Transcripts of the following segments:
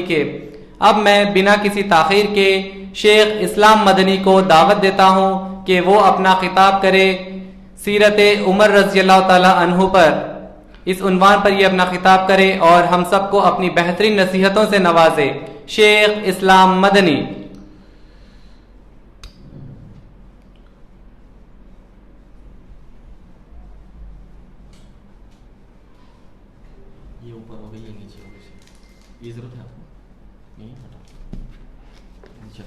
کے۔ اب میں بنا کسی تاخیر کے شیخ اسلام مدنی کو دعوت دیتا ہوں کہ وہ اپنا خطاب کرے سیرت عمر رضی اللہ تعالی عنہ پر۔ اس عنوان پر یہ اپنا خطاب کرے اور ہم سب کو اپنی بہترین نصیحتوں سے نوازے۔ شیخ اسلام مدنی۔ یہ اوپر ہو گئی یا نیچے ہو گئی؟ یہ ضرورت ہے آپ کو نہیں ہٹا نیچے۔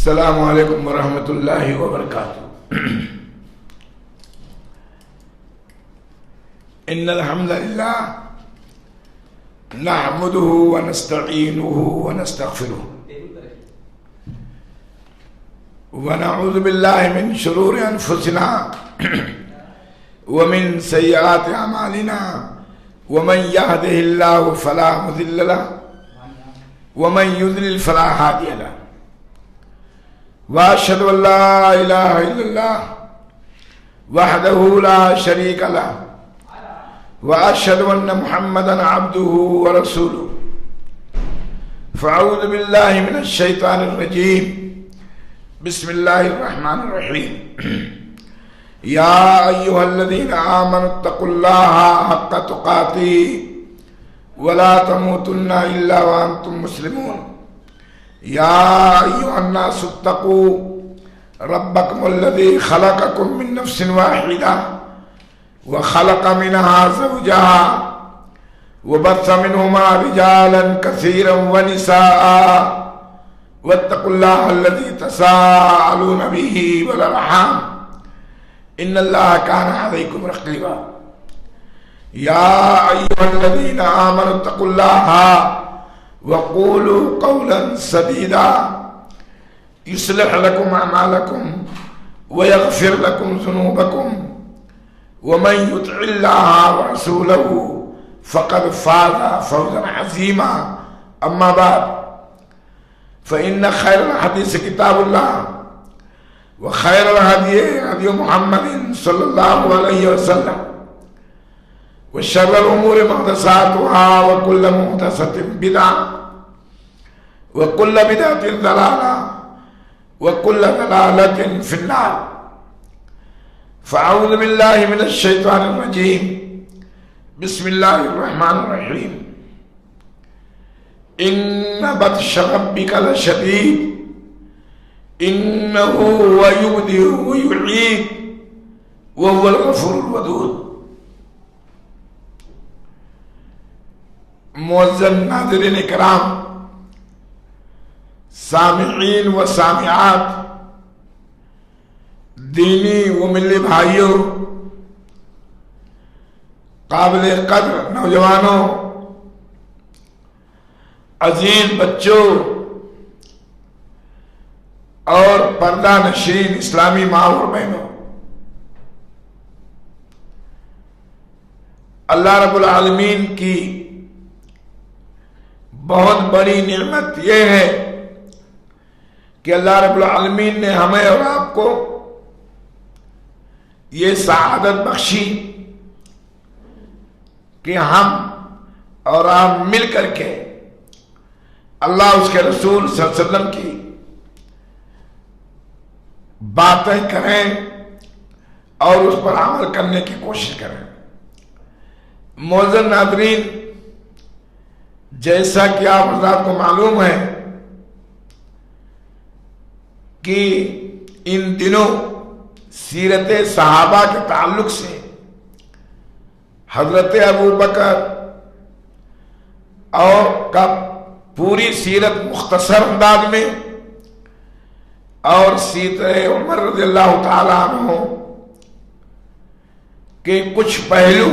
السلام علیکم ورحمۃ اللہ وبرکاتہ۔ ان الحمد للہ نحمده ونستعینه ونستغفره ونعوذ باللہ من شرور انفسنا ومن سیئات اعمالنا ومن يهده الله فلا مضل له ومن يضلل فلا هادي له واشهد ان لا اله الا الله وحده لا شريك له واشهد ان محمدا عبده ورسوله فاعوذ بالله من الشيطان الرجيم بسم الله الرحمن الرحيم يا ايها الذين امنوا اتقوا الله حق تقاته ولا تموتن الا وانتم مسلمون يا ايها الناس اتقوا ربكم الذي خلقكم من نفس واحده وخلق منها زوجها وبث منهما رجالا كثيرا ونساء واتقوا الله الذي تساءلون به والارحام ان الله كان عليكم رقيبا يا ايها الذين امنوا اتقوا الله وقولوا قولا سديدا يصلح لكم اعمالكم ويغفر لكم ذنوبكم ومن يطع الله ورسوله فقد فاز فوزا عظيما اما بعد فان خير الحديث كتاب الله وخير الهدي هدي محمد صلى الله عليه وسلم وشر الامور محدثاتها وكل محدثة بدعة وكل بدعة ضلالة وكل ضلالة في النار فاعوذ بالله من الشيطان الرجيم بسم الله الرحمن الرحيم ان بطش ربك لشديد انه هو يبدئ ويعيد وهو الغفور الودود۔ معزز ناظرین کرام، سامعین و سامعات، دینی و ملی بھائیوں، قابل قدر نوجوانوں، عزیز بچوں اور پردہ نشین اسلامی ماں اور بہنوں، اللہ رب العالمین کی بہت بڑی نعمت یہ ہے کہ اللہ رب العالمین نے ہمیں اور آپ کو یہ سعادت بخشی کہ ہم اور آپ مل کر کے اللہ اس کے رسول صلی اللہ علیہ وسلم کی باتیں کریں اور اس پر عمل کرنے کی کوشش کریں۔ معزز ناظرین، جیسا کہ آپ حضرات کو معلوم ہے کہ ان دنوں سیرت صحابہ کے تعلق سے حضرت ابو بکر اور کا پوری سیرت مختصر انداز میں اور سیرت عمر رضی اللہ تعالیٰ عنہ کے کچھ پہلو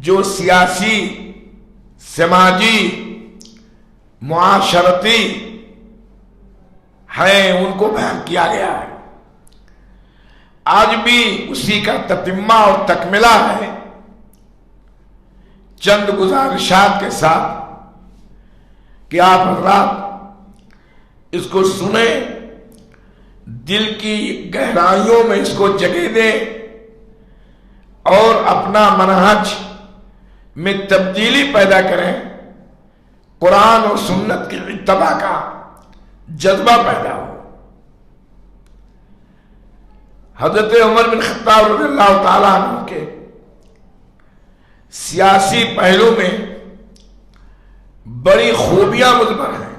جو سیاسی، سماجی، معاشرتی ہیں ان کو بیان کیا گیا ہے۔ آج بھی اسی کا تتمہ اور تکملہ ہے چند گزارشات کے ساتھ کہ آپ حضرات اس کو سنیں، دل کی گہرائیوں میں اس کو جگہ دیں اور اپنا منہج میں تبدیلی پیدا کریں، قرآن اور سنت کی اتباع کا جذبہ پیدا ہو۔ حضرت عمر بن خطاب رضی اللہ تعالیٰ عنہ کے سیاسی پہلو میں بڑی خوبیاں مضمر ہیں،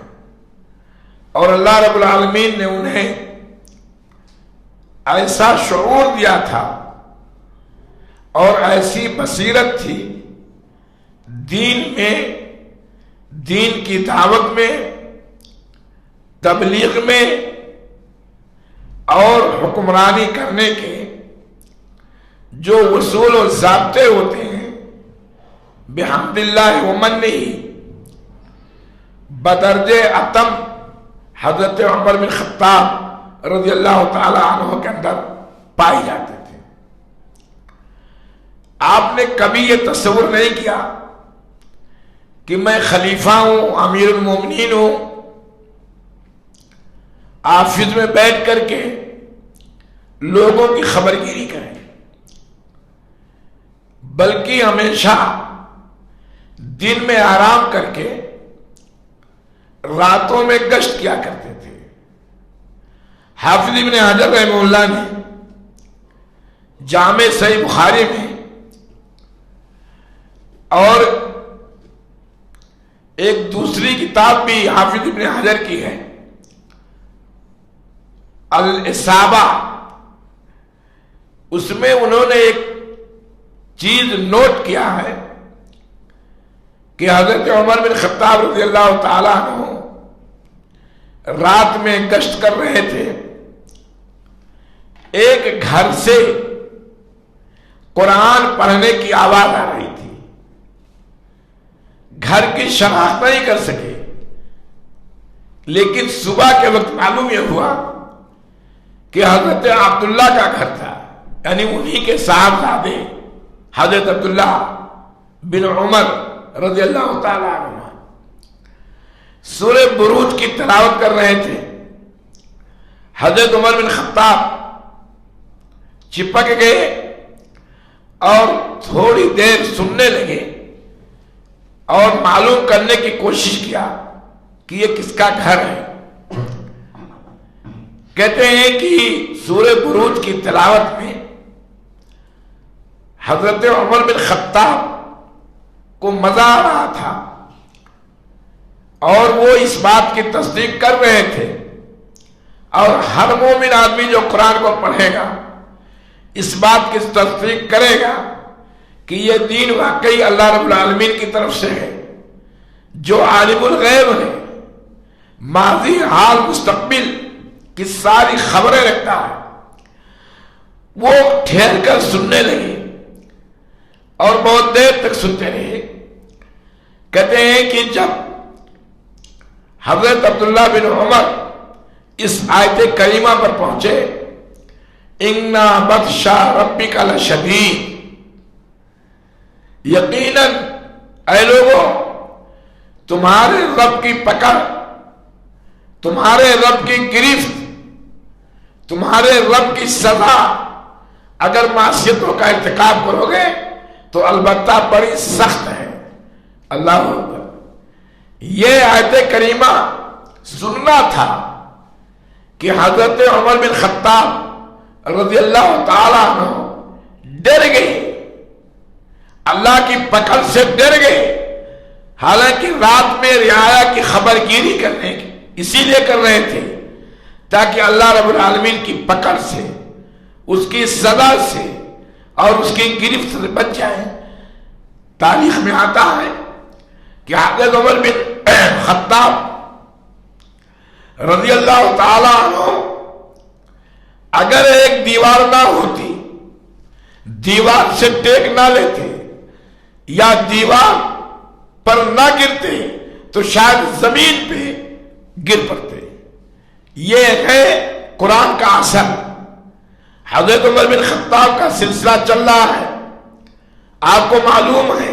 اور اللہ رب العالمین نے انہیں ایسا شعور دیا تھا اور ایسی بصیرت تھی دین میں، دین کی دعوت میں، تبلیغ میں اور حکمرانی کرنے کے جو اصول و ضابطے ہوتے ہیں، بحمد اللہ ومنہ بدرجہ اتم حضرت عمر بن خطاب رضی اللہ تعالی عنہ کے اندر پائے جاتے تھے۔ آپ نے کبھی یہ تصور نہیں کیا کہ میں خلیفہ ہوں، امیر المومنین ہوں، آفس میں بیٹھ کر کے لوگوں کی خبرگیری کریں، بلکہ ہمیشہ دن میں آرام کر کے راتوں میں گشت کیا کرتے تھے۔ حافظ ابن حجر رحمہ اللہ نے جامع صحیح بخاری میں اور ایک دوسری کتاب بھی حافظ ابن حجر کی ہے، الاصابہ، اس میں انہوں نے ایک چیز نوٹ کیا ہے کہ حضرت عمر بن خطاب رضی اللہ تعالیٰ عنہ رات میں گشت کر رہے تھے، ایک گھر سے قرآن پڑھنے کی آواز آ رہی تھی، گھر کی شناخت نہیں کر سکے، لیکن صبح کے وقت معلوم یہ ہوا کہ حضرت عبداللہ کا گھر تھا، یعنی انہی کے صاحبزادے حضرت عبداللہ بن عمر رضی اللہ تعالیٰ عنہ سورہ بروج کی تلاوت کر رہے تھے۔ حضرت عمر بن خطاب چپک گئے اور تھوڑی دیر سننے لگے اور معلوم کرنے کی کوشش کیا کہ یہ کس کا گھر ہے۔ کہتے ہیں کہ سورہ بروج کی تلاوت میں حضرت عمر بن خطاب کو مزہ آ رہا تھا اور وہ اس بات کی تصدیق کر رہے تھے، اور ہر مومن آدمی جو قرآن کو پڑھے گا اس بات کی تصدیق کرے گا کہ یہ دین واقعی اللہ رب العالمین کی طرف سے ہے، جو عالم الغیب ہے، ماضی حال مستقبل کی ساری خبریں رکھتا ہے۔ وہ ٹھہر کر سننے لگے اور بہت دیر تک سنتے رہے۔ کہتے ہیں کہ جب حضرت عبداللہ بن عمر اس آیت کریمہ پر پہنچے، اِنَّا بَطْشَ رَبِّكَ لَشَدِيدٌ، یقیناً اے لوگوں تمہارے رب کی پکڑ، تمہارے رب کی گرفت، تمہارے رب کی سزا اگر معصیتوں کا ارتکاب کرو گے تو البتہ بڑی سخت ہے۔ اللہ اکبر۔ یہ آیت کریمہ سننا تھا کہ حضرت عمر بن خطاب رضی اللہ تعالیٰ عنہ ڈر گئے، اللہ کی پکڑ سے ڈر گئے، حالانکہ رات میں رعایا کی خبرگیری کرنے کی اسی لیے کر رہے تھے تاکہ اللہ رب العالمین کی پکڑ سے، اس کی سزا سے اور اس کی گرفت سے بچ جائے۔ تاریخ میں آتا ہے کہ حضرت عمر بن خطاب رضی اللہ تعالی عنہ اگر ایک دیوار نہ ہوتی، دیوار سے ٹیک نہ لیتے یا دیوار پر نہ گرتے تو شاید زمین پہ گر پڑتے۔ یہ ہے قرآن کا اثر۔ حضرت عمر بن خطاب کا سلسلہ چل رہا ہے، آپ کو معلوم ہے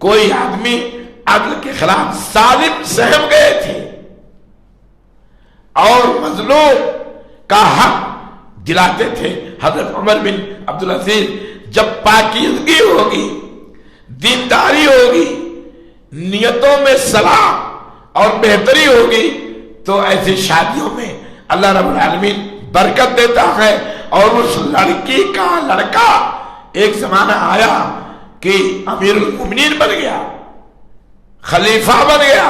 کوئی آدمی عدل کے خلاف ظالم سہم گئے تھے اور مظلوم کا حق دلاتے تھے. حضرت عمر بن عبدالعزیز جب پاکیزگی ہوگی، دینداری ہوگی، نیتوں میں صلاح اور بہتری ہوگی تو ایسی شادیوں میں اللہ رب العالمین برکت دیتا ہے. اور اس لڑکی کا لڑکا ایک زمانہ آیا کہ امیر المومنین بن گیا، خلیفہ بن گیا.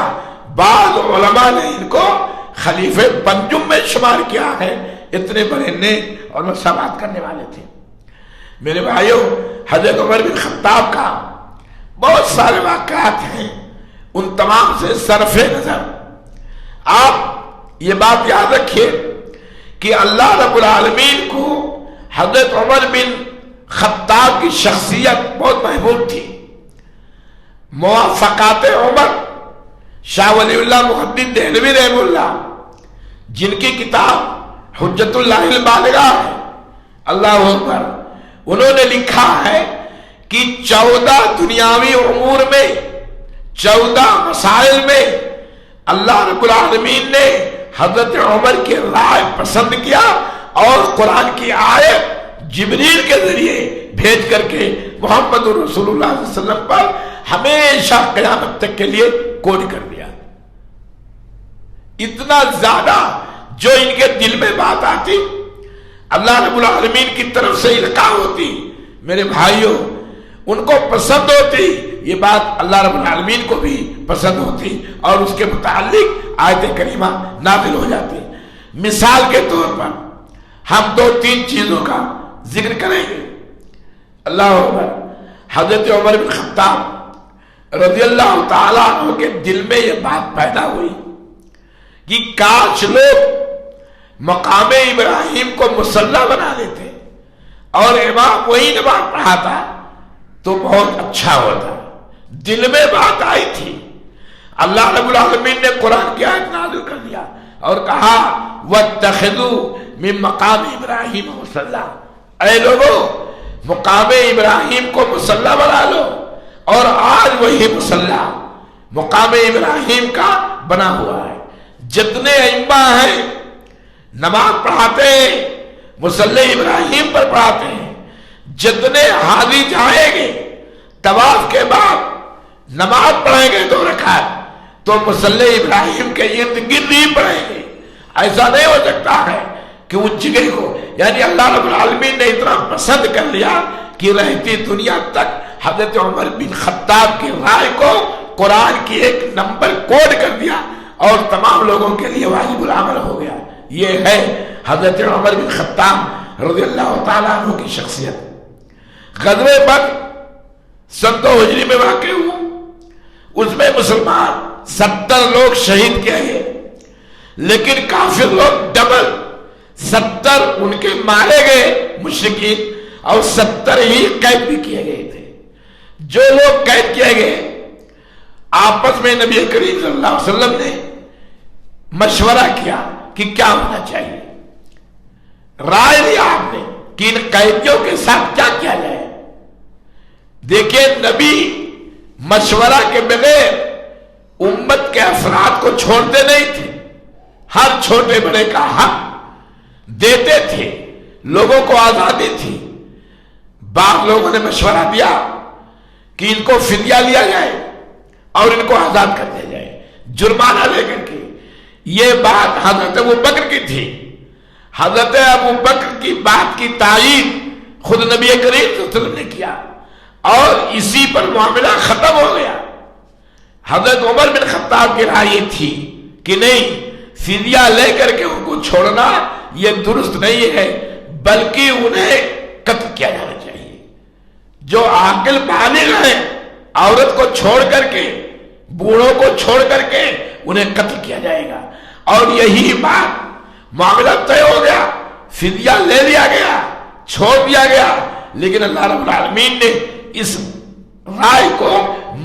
بعض علماء نے ان کو خلیفہ پنجم میں شمار کیا ہے، اتنے بڑے نیک اور مساوات کرنے والے تھے. میرے بھائیوں، حضرت عمر بن خطاب کا بہت سارے واقعات ہیں، ان تمام سے صرف نظر آپ یہ بات یاد رکھیے کہ اللہ رب العالمین کو حضرت عمر بن خطاب کی شخصیت بہت محبوب تھی. موافقات عمر، شاہ ولی اللہ محدث دہلوی رحمہ اللہ، جن کی کتاب حجت اللہ البالغہ ہے، اللہ اکبر، انہوں نے لکھا ہے کہ 14 دنیاوی امور میں، 14 مسائل میں اللہ رب العالمین نے حضرت عمر کی رائے پسند کیا اور قرآن کی آیت جبریل کے ذریعے بھیج کر کے محمد رسول اللہ صلی اللہ علیہ وسلم پر ہمیشہ قیامت تک کے لیے کوڈ کر دیا. اتنا زیادہ جو ان کے دل میں بات آتی، اللہ رب العالمین کی طرف سے القاء ہوتی، میرے بھائیوں ان کو پسند ہوتی، یہ بات اللہ رب العالمین کو بھی پسند ہوتی اور اس کے متعلق آیت کریمہ نازل ہو جاتی. مثال کے طور پر ہم 2-3 چیزوں کا ذکر کریں گے. اللہ اکبر، حضرت عمر بن خطاب رضی اللہ تعالیٰ عنہ کے دل میں یہ بات پیدا ہوئی کہ کاش لوگ مقام ابراہیم کو مصلی بنا دیتے اور امام وہی نماز پڑھاتا تو بہت اچھا ہوتا. دل میں بات آئی تھی. اللہ رب العالمین نے قرآن کی آیت نازل کر دیا اور کہا وَاتَّخِذُوا مِن مَقَامِ إِبْرَاهِيمَ مُصَلًّى، اے لوگو مقام ابراہیم کو مصلی بنا لو. اور آج وہی مصلی مقام ابراہیم کا بنا ہوا ہے. جتنے ائمہ ہیں نماز پڑھاتے ہیں مصلی ابراہیم پر پڑھاتے ہیں. جتنے حاجی جائیں گے طواف کے بعد نماز پڑھیں گے 2 رکعت تو مصلی ابراہیم کے ارد گرد ہی پڑھیں گے. ایسا نہیں ہو سکتا ہے کہ اس جگہ کو، یعنی اللہ رب العالمین نے اتنا پسند کر لیا کہ رہتی دنیا تک حضرت عمر بن خطاب کی رائے کو قرآن کی ایک نمبر کوڈ کر دیا اور تمام لوگوں کے لیے واجب العمل ہو گیا. یہ ہے حضرت عمر بن خطاب رضی اللہ تعالیٰ عنہ کی شخصیت. غزوہ بدر 100 ہجری میں واقع ہوا. اس میں مسلمان 70 لوگ شہید کیے گئے، لیکن کافر لوگ ڈبل 70 ان کے مارے گئے مشرکین اور 70 ہی قید بھی کیے گئے تھے. جو لوگ قید کیے گئے آپس میں نبی کریم صلی اللہ علیہ وسلم نے مشورہ کیا کہ کیا ہونا چاہیے. رائے لیا آپ نے کہ ان قیدیوں کے ساتھ کیا کیا جائے. دیکھیں نبی مشورہ کے بغیر امت کے افراد کو چھوڑتے نہیں تھے. ہر چھوٹے بڑے کا حق دیتے تھے، لوگوں کو آزادی تھی. بعض لوگوں نے مشورہ دیا کہ ان کو فدیہ لیا جائے اور ان کو آزاد کر دیا جائے جرمانہ لے کر کے. یہ بات حضرت ابو بکر کی تھی. حضرت ابو بکر کی بات کی تائید خود نبی کریم صلی اللہ علیہ وسلم نے کیا اور اسی پر معاملہ ختم ہو گیا. حضرت عمر بن خطاب کی رائے یہ تھی کہ نہیں، فدیہ لے کر کے ان کو چھوڑنا یہ درست نہیں ہے، بلکہ انہیں قتل کیا جانا چاہیے. جو عاقل بالغ ہیں عورت کو چھوڑ کر کے، بوڑھوں کو چھوڑ کر کے انہیں قتل کیا جائے گا. اور یہی بات معاملہ طے ہو گیا، فدیہ لے لیا گیا، چھوڑ دیا گیا. لیکن اللہ رب العالمین نے اس رائے کو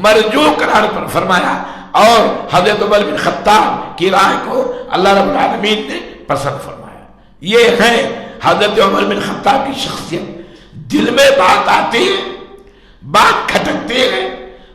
مرجو قرار پر فرمایا اور حضرت عمر بن خطاب کی رائے کو اللہ رب العالمین نے پسند فرمایا. یہ ہے حضرت عمر بن خطاب کی شخصیت. دل میں بات آتی ہے، بات کھٹکتی ہے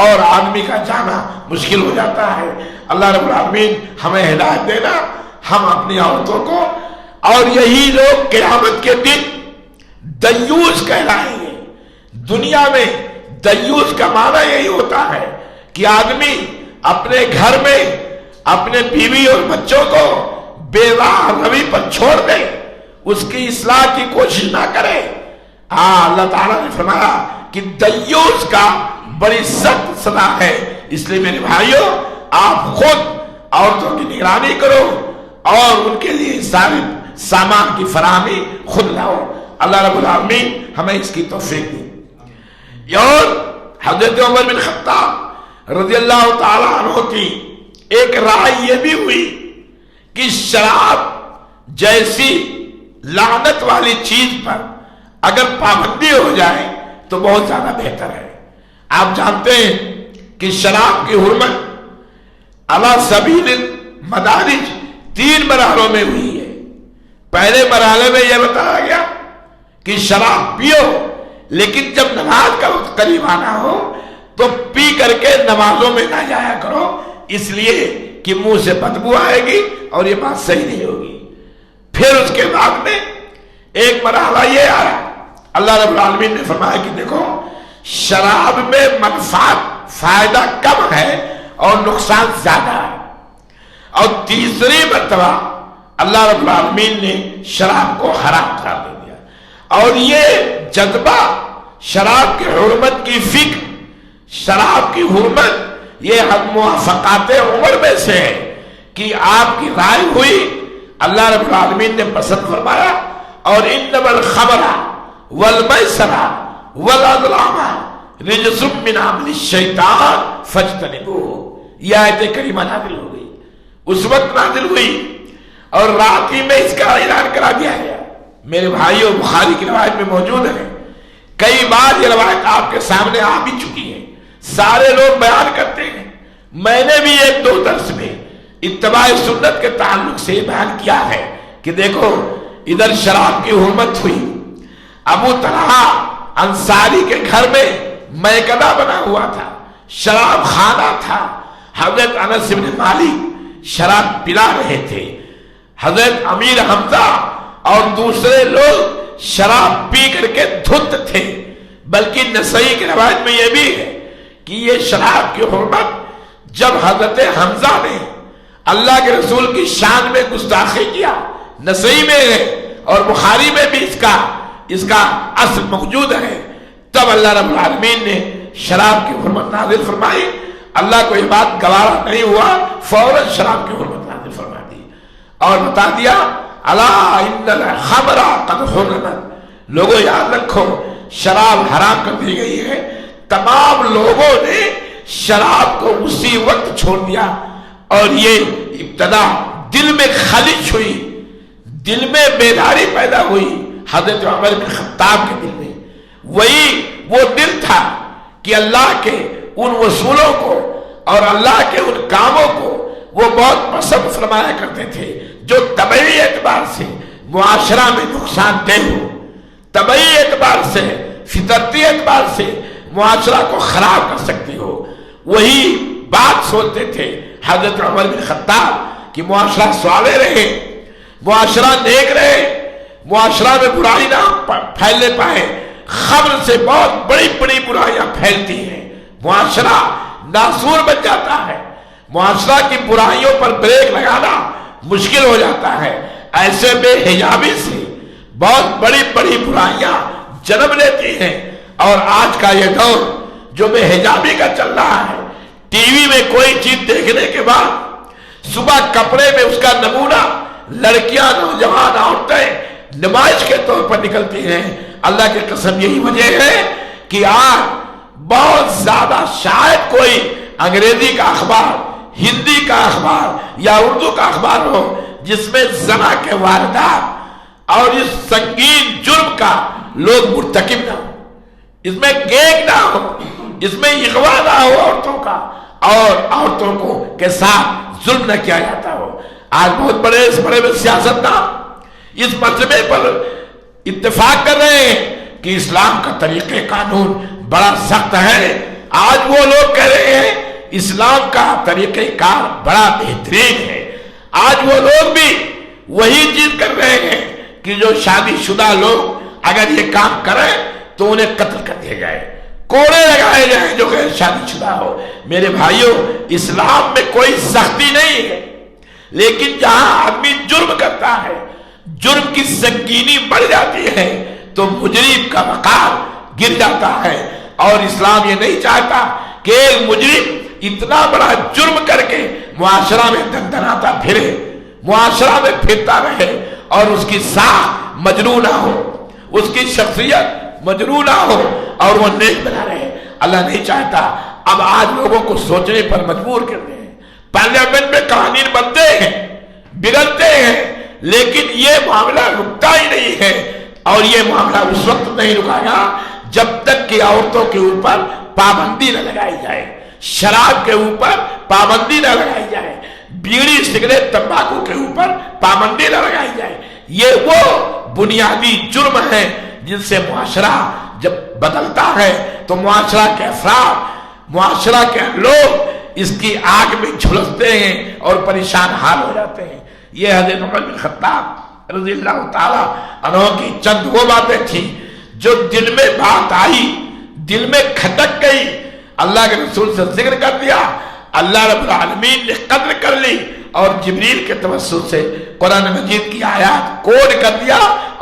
اور آدمی کا جانا مشکل ہو جاتا ہے۔ اللہ رب العالمین ہمیں ہدایت دینا، ہم اپنی عورتوں کو، اور یہی لوگ قیامت کے دن دیوس کہلائیں گے۔ دنیا میں دیوس کا معنی یہی ہوتا ہے کہ آدمی اپنے گھر میں اپنے بیوی اور بچوں کو بے راہ روی پر چھوڑ دے، اس کی اصلاح کی کوشش نہ کرے۔ اللہ تعالیٰ نے فرمایا کہ دیوس کا بڑی سخت سزا ہے۔ اس لیے میرے بھائیوں، آپ خود عورتوں کی نگرانی کرو اور ان کے لیے سارے سامان کی فراہمی خود لاؤ۔ اللہ رب العالمین ہمیں اس کی توفیق دی۔ اور حضرت عمر بن خطاب رضی اللہ تعالی عنہ کی ایک رائے یہ بھی ہوئی کہ شراب جیسی لعنت والی چیز پر اگر پابندی ہو جائے تو بہت زیادہ بہتر ہے۔ آپ جانتے ہیں کہ شراب کی حرمت علی سبیل مدارج 3 مرحلوں میں ہوئی ہے۔ پہلے مرحلے میں یہ بتایا گیا کہ شراب پیو، لیکن جب نماز کا وقت قریب آنا ہو تو پی کر کے نمازوں میں نہ جایا کرو، اس لیے کہ منہ سے بدبو آئے گی اور یہ بات صحیح نہیں ہوگی۔ پھر اس کے بعد میں ایک مرحلہ یہ آیا، اللہ رب العالمین نے فرمایا کہ دیکھو شراب میں منفعت فائدہ کم ہے اور نقصان زیادہ ہے۔ اور تیسری مرتبہ اللہ رب العالمین نے شراب کو حرام قرار دے دیا۔ اور یہ جذبہ شراب کی حرمت کی فکر، شراب کی حرمت، یہ موافقات عمر میں سے ہے کہ آپ کی رائے ہوئی، اللہ رب العالمین نے پسند فرمایا۔ اور انما الخمر والمیسر والازلام رجس من عمل الشیطان فاجتنبوه، یہ آیت کریمہ نازل ہو گئی، اس وقت نازل ہوئی اور رات ہی میں اس کا اعلان کرا دیا گیا۔ میرے بھائیوں، بخاری کی روایت میں موجود ہے، کئی بار یہ روایت آپ کے سامنے آ بھی چکی ہے، سارے لوگ بیان کرتے ہیں۔ میں نے بھی 1-2 درس میں اتباع سنت کے تعلق سے بیان کیا ہے کہ دیکھو ادھر شراب کی حرمت ہوئی، ابو طلحہ انصاری کے گھر میں میکدہ بنا ہوا تھا، شراب خانہ تھا، حضرت انس بن مالک شراب پلا رہے تھے، حضرت امیر حمزہ اور دوسرے لوگ شراب پی کر کے دھت تھے۔ بلکہ نسائی کی روایت میں یہ بھی ہے کہ یہ شراب کی حرمت جب حضرت حمزہ نے اللہ کے رسول کی شان میں گستاخی کیا، نسائی میں ہے اور بخاری میں بھی اس کا اصل موجود ہے، تب اللہ رب العالمین نے شراب کی حرمت نازل فرمائی۔ اللہ کو یہ بات گوارا نہیں ہوا، فوراً شراب کی حرمت نازل فرما دی اور بتا دیا الا ان الخمر قد حرمت، لوگوں یاد رکھو شراب حرام کر دی گئی ہے۔ تمام لوگوں نے شراب کو اسی وقت چھوڑ دیا اور یہ ابتدا دل میں خلش ہوئی، دل میں بیداری پیدا ہوئی حضرت عمر بن خطاب کے دل میں۔ وہی وہ دل تھا کہ اللہ کے ان اصولوں کو اور اللہ کے ان کاموں کو وہ بہت پسند فرمایا کرتے تھے جو طبعی اعتبار سے معاشرہ میں نقصان دہ ہو، طبعی اعتبار سے، فطرتی اعتبار سے معاشرہ کو خراب کر سکتی ہو۔ وہی بات سوچتے تھے حضرت عمر بن خطاب کہ معاشرہ صالح رہے، معاشرہ نیک رہے، معاشرہ میں برائی نہ پھیلنے پائے۔ خمر سے بہت بڑی بڑی برائیاں پھیلتی ہیں، معاشرہ ناسور بن جاتا ہے، معاشرہ کی برائیوں پر بریک لگانا مشکل ہو جاتا ہے۔ ایسے بے حجابی سے بہت بڑی بڑی برائیاں جنم لیتی ہیں۔ اور آج کا یہ دور جو بے حجابی کا چل رہا ہے، ٹی وی میں کوئی چیز دیکھنے کے بعد صبح کپڑے میں اس کا نمونہ لڑکیاں، نوجوان عورتیں نمائش کے طور پر نکلتی ہیں۔ اللہ کی قسم یہی وجہ ہے کہ آج بہت زیادہ شاید کوئی انگریزی کا اخبار، ہندی کا اخبار یا اردو کا اخبار ہو جس میں زنا کے واردات اور اس سنگین جرم کا لوگ مرتکب نہ ہو، اس میں گینگ نہ ہو، اس میں اغوا نہ ہو عورتوں کا، اور عورتوں کو کے ساتھ ظلم نہ کیا جاتا ہو۔ آج بہت بڑے سیاستدان اس مسئلے پر اتفاق کر رہے ہیں کہ اسلام کا طریقہ قانون بڑا سخت ہے، آج وہ لوگ کہہ رہے ہیں اسلام کا طریقہ کار بڑا بہترین ہے. آج وہ لوگ بھی وہی چیز کر رہے ہیں کہ جو شادی شدہ لوگ اگر یہ کام کریں تو انہیں قتل کر دیا جائے, کوڑے لگائے جائیں جو غیر شادی شدہ ہو. میرے بھائیوں, اسلام میں کوئی سختی نہیں ہے, لیکن جہاں آدمی جرم کرتا ہے, جرم کی سنگینی بڑھ جاتی ہے تو مجرم کا وقار گر جاتا ہے. اور اسلام یہ نہیں چاہتا کہ ایک مجرم اتنا بڑا جرم کر کے معاشرہ میں دندناتا پھرے, معاشرہ میں پھرتا رہے اور اس کی ساکھ مجروح نہ ہو, اس کی شخصیت مجروح نہ ہو اور وہ نیک بنا رہے. اللہ نہیں چاہتا. اب آج لوگوں کو سوچنے پر مجبور کر رہے ہیں. پارلیمنٹ میں قوانین بنتے ہیں, بگڑتے ہیں, لیکن یہ معاملہ رکتا ہی نہیں ہے. اور یہ معاملہ اس وقت نہیں رکا گا جب تک کہ عورتوں کے اوپر پابندی نہ لگائی جائے, شراب کے اوپر پابندی نہ لگائی جائے, بیڑی سگریٹ تمباکو کے اوپر پابندی نہ لگائی جائے. یہ وہ بنیادی جرم ہے جن سے معاشرہ جب بدلتا ہے تو معاشرہ کے افراد, معاشرہ کے لوگ اس کی آگ میں جھلستے ہیں اور پریشان حال ہو جاتے ہیں. یہ حضرت عمر بن خطاب رضی اللہ تعالی عنہ کی چند وہ باتیں تھیں جو دل میں بات آئی, دل میں کھٹک گئی, اللہ کے رسول سے ذکر کر دیا, اللہ رب العالمین نے قدر کر لی اور جبریل کے توسط سے قرآن مجید کی آیات کوڈ کر دیا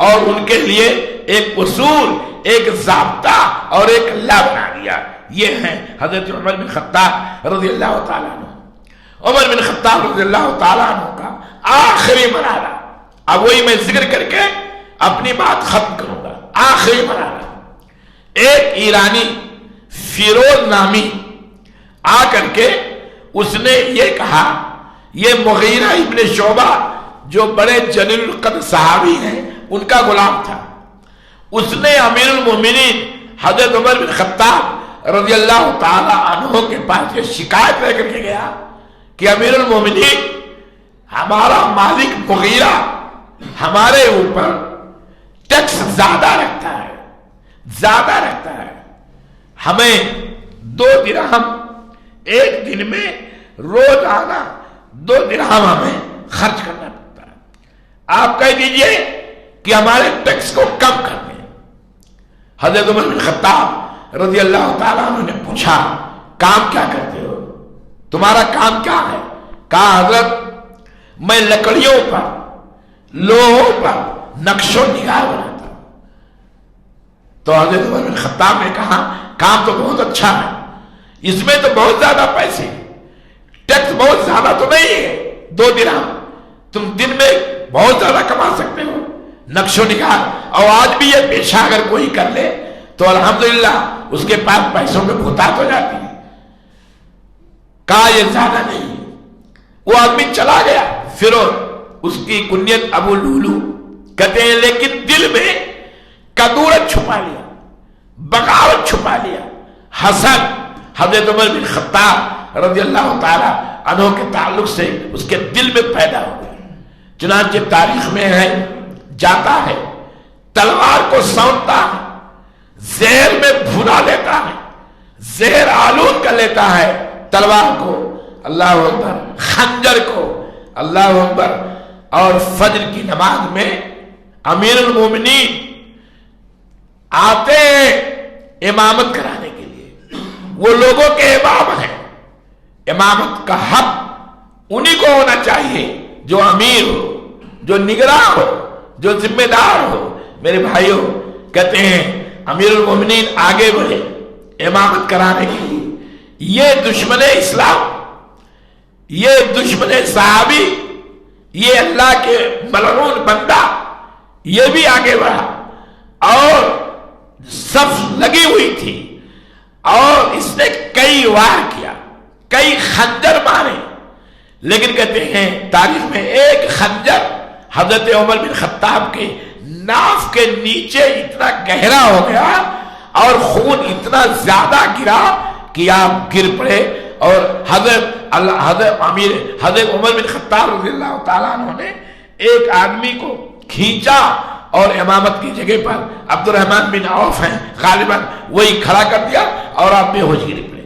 اور ان کے لیے ایک اصول, ایک ضابطہ اور ایک لا بنا دیا. یہ ہیں حضرت عمر بن خطاب رضی اللہ تعالیٰ عنہ. عمر بن خطاب رضی اللہ تعالیٰ عنہ کا آخری مرحلہ, اب وہی میں ذکر کر کے اپنی بات ختم کروں گا. آخری مرحلہ, ایک ایرانی فیروز نامی آ کر کے اس نے یہ کہا, یہ مغیرہ ابن شعبہ جو بڑے جلیل القدر صحابی ہیں ان کا غلام تھا. اس نے امیر المومنین حضرت عمر بن خطاب رضی اللہ تعالی عنہ کے پاس یہ شکایت لے کر کے گیا کہ امیر المومنین, ہمارا مالک مغیرہ ہمارے اوپر ٹیکس زیادہ رکھتا ہے, زیادہ رکھتا ہے, ہمیں 2 درہم ایک دن میں روزانہ 2 درہم ہمیں خرچ کرنا پڑتا ہے. آپ کہہ دیجئے کہ ہمارے ٹیکس کو کم کر دیں. حضرت عمر بن خطاب رضی اللہ تعالیٰ عنہ نے پوچھا, کام کیا کرتے ہو, تمہارا کام کیا ہے؟ کہا حضرت میں لکڑیوں پر, لوہوں پر نقش و نگار بناتا ہوں. تو حضرت عمر بن خطاب نے کہا کام تو بہت اچھا ہے, اس میں تو بہت زیادہ پیسے, ٹیکس بہت زیادہ تو نہیں ہے, 2 درہم تم دن میں بہت زیادہ کما سکتے ہو. نقش و نگار, اور آج بھی یہ پیشہ اگر کوئی کر لے تو الحمدللہ اس کے پاس پیسوں میں بہتات ہو جاتی ہے. کہا یہ زیادہ نہیں. وہ آدمی چلا گیا, فیروز, اس کی کنیت ابو لولو کہتے ہیں, لیکن دل میں کدورت چھپا لیا, بغاوت چھپا لیا, حسد حضرت عمر بن خطاب رضی اللہ تعالی عنہ کے تعلق سے اس کے دل میں پیدا ہو گیا. چنانچہ تاریخ میں ہے, جاتا ہے, تلوار کو سونتتا ہے, زہر میں بھنا لیتا ہے, زہر آلود کر لیتا ہے تلوار کو, اللہ اکبر, خنجر کو, اللہ اکبر. اور فجر کی نماز میں امیر المومنین آتے ہیں امامت کرانے کے لیے. وہ لوگوں کے امام ہیں, امامت کا حق انہی کو ہونا چاہیے جو امیر ہو, جو نگراں ہو, جو ذمہ دار ہو. میرے بھائیوں, کہتے ہیں امیر المومنین آگے بڑھے امامت کرانے کے لیے. یہ دشمن اسلام, یہ دشمن صحابی, یہ اللہ کے ملعون بندہ, یہ بھی آگے بڑھا اور صف لگی ہوئی تھی اور اس نے کئی وار کیا, کئی خنجر مارے, لیکن کہتے ہیں تاریخ میں ایک خنجر حضرت عمر بن خطاب کے ناف کے نیچے اتنا گہرا ہو گیا اور خون اتنا زیادہ گرا کہ آپ گر پڑے. اور حضرت عمر بن خطاب رضی اللہ تعالیٰ عنہ نے ایک آدمی کو کھینچا اور امامت کی جگہ پر عبد الرحمن بن عوف ہیں غالباً, وہی کھڑا کر دیا اور آپ بے ہوش گرے پڑے.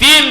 3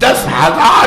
10,000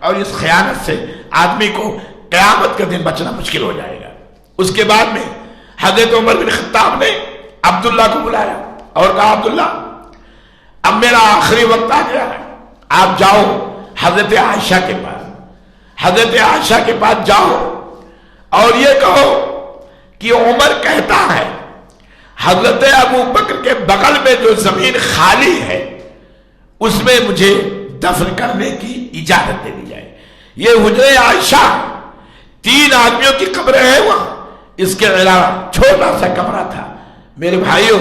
اور اس خیانت سے آدمی کو قیامت کا دن بچنا مشکل ہو جائے گا۔ اس کے بعد میں حضرت عمر بن خطاب نے عبداللہ کو بلایا اور کہا عبداللہ اب میرا آخری وقت آ گیا ہے، آپ جاؤ حضرت عائشہ کے پاس، حضرت عائشہ کے پاس جاؤ اور یہ کہو کہ عمر کہتا ہے حضرت ابو بکر کے بغل میں جو زمین خالی ہے اس میں مجھے دفن کرنے کی اجازت دے دی جائے۔ یہ حجرہ عائشہ 3 آدمیوں کی قبریں ہیں وہاں، اس کے علاوہ چھوٹا سا کمرہ تھا۔ میرے بھائیوں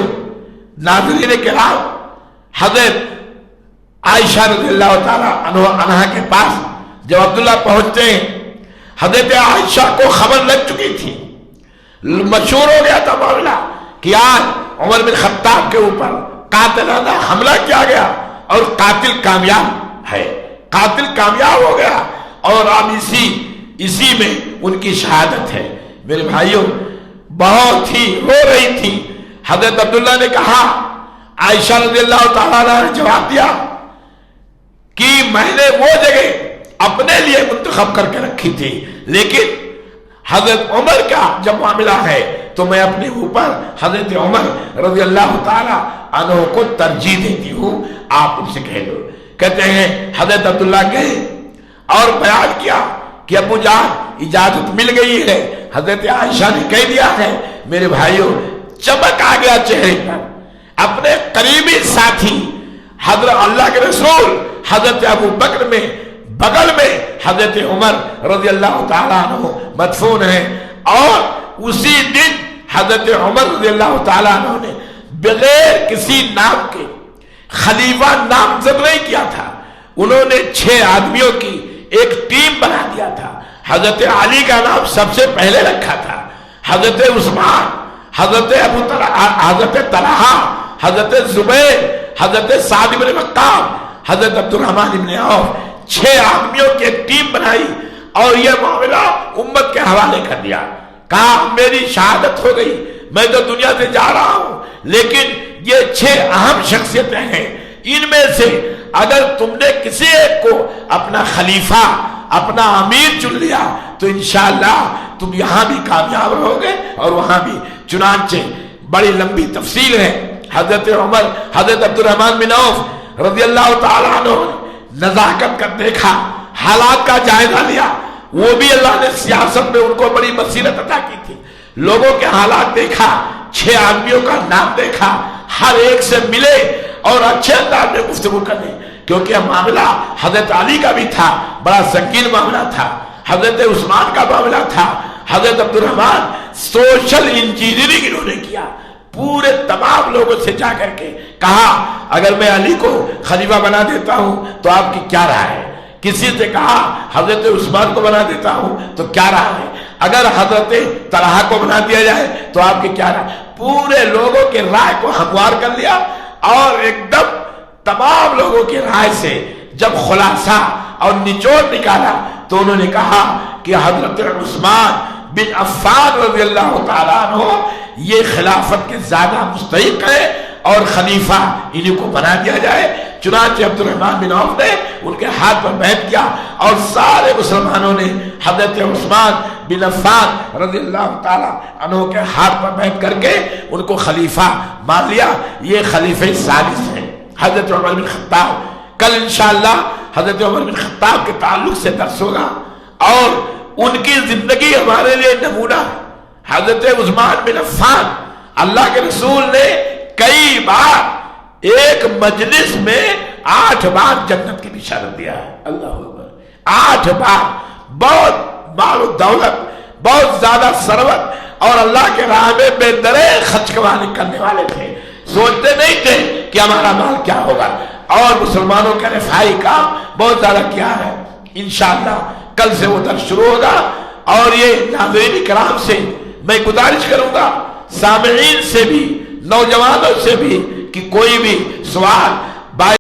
ناظرین کرام، حضرت عائشہ رضی اللہ تعالی عنہا کے پاس جب عبداللہ پہنچتے ہیں، حضرت عائشہ کو خبر لگ چکی تھی، مشہور ہو گیا تھا معاملہ کہ آج عمر بن خطاب کے اوپر قاتلانہ حملہ کیا گیا اور قاتل کامیاب ہے، قاتل کامیاب ہو گیا اور اب اسی میں ان کی شہادت ہے۔ میرے بھائیوں بہت ہی رو رہی تھی۔ حضرت عبداللہ نے کہا، عائشہ رضی اللہ تعالیٰ نے جواب دیا کہ میں نے وہ جگہ اپنے لیے منتخب کر کے رکھی تھی، لیکن حضرت عمر کا جب معاملہ ہے تو میں اپنے اوپر حضرت عمر رضی اللہ تعالیٰ عنہ کو ترجیح دیتی ہوں، آپ ان سے کہہ دو۔ کہتے ہیں حضرت عبداللہ گئے اور بیان کیا کہ ابو جان اجازت مل گئی ہے۔ حضرت عائشہ نے کہہ دیا ہے۔ میرے بھائیوں چمک آ گیا چہرے پر۔ اپنے قریبی ساتھی حضرت اللہ کے رسول حضرت ابو بکر میں بغل میں حضرت عمر رضی اللہ تعالیٰ عنہ مدفون ہیں، اور اسی دن حضرت عمر رضی اللہ تعالیٰ عنہ نے بغیر کسی نام کے خلیفہ نامزد نہیں کیا تھا، انہوں نے 6 آدمیوں کی ایک ٹیم بنا دیا تھا۔ حضرت علی کا نام سب سے پہلے رکھا تھا، حضرت عثمان، حضرت طلحہ، حضرت زبیر، حضرت سعد بن وقاص، حضرت عبد الرحمن بن عوف، 6 آدمیوں کی ایک ٹیم بنائی اور یہ معاملہ امت کے حوالے کر دیا۔ کہا میری شہادت ہو گئی، میں تو دنیا سے جا رہا ہوں، لیکن یہ 6 اہم شخصیتیں ہیں، ان میں سے اگر تم نے کسی ایک کو اپنا خلیفہ اپنا امیر چن لیا تو انشاءاللہ تم یہاں بھی کامیاب رہو گے اور وہاں بھی۔ چنانچہ بڑی لمبی تفصیل ہے۔ حضرت عمر حضرت عبد الرحمن بن عوف رضی اللہ تعالیٰ عنہ نزاکت کر دیکھا، حالات کا جائزہ لیا، وہ بھی اللہ نے سیاست میں ان کو بڑی بصیرت عطا کی تھی۔ لوگوں کے حالات دیکھا، 6 آدمیوں کا نام دیکھا، ہر ایک سے ملے اور اچھے انداز میں گفتگو کرنے، کیونکہ معاملہ حضرت علی کا بھی تھا، بڑا سنگین معاملہ تھا، حضرت عثمان کا معاملہ تھا، حضرت عبد الرحمن سوشل انجینئرنگ انہوں نے کیا، پورے تمام لوگوں سے جا کر کے کہا اگر میں علی کو خلیفہ بنا دیتا ہوں تو آپ کی کیا رائے ہے؟ کسی سے کہا حضرت عثمان کو بنا دیتا ہوں تو کیا رائے ہے؟ اگر حضرت طلحہ کو بنا دیا جائے تو آپ کی کیا رائے؟ پورے لوگوں کے رائے کو ہموار کر لیا اور ایک دم تمام لوگوں کی رائے سے جب خلاصہ اور نچوڑ نکالا تو انہوں نے کہا کہ حضرت عثمان بن عفان رضی اللہ تعالیٰ عنہ یہ خلافت کے زیادہ مستحق ہے اور خلیفہ انہی کو بنا دیا جائے۔ چنانچہ عبد الرحمن بن عوف نے ان کے ہاتھ پر بیعت کیا اور سارے مسلمانوں نے حضرت عثمان بن عفان رضی اللہ تعالیٰ عنہ کے ہاتھ پر بیعت کر کے ان کو خلیفہ مان لیا۔ یہ خلیفہ ثالث ہے حضرت عمر بن خطاب۔ کل انشاءاللہ حضرت عمر بن خطاب کے تعلق سے درس ہوگا اور ان کی زندگی ہمارے لیے نمونہ ہے۔ حضرت عثمان بن عفان اللہ کے رسول نے کئی بار ایک مجلس میں 8 بار جنت کی بشارت دیا ہے۔ اللہ اکبر، 8 بار۔ بہت مال و دولت، بہت زیادہ ثروت اور اللہ کے راہ میں بے درے خرچ کرنے والے تھے، سوچتے نہیں تھے کہ ہمارا مال کیا ہوگا، اور مسلمانوں کا رفائی کام بہت زیادہ کیا ہے۔ انشاءاللہ کل سے وہ درس شروع ہوگا اور یہ ناظرین کرام سے میں گزارش کروں گا، سامعین سے بھی، نوجوانوں سے بھی، کہ کوئی بھی سوال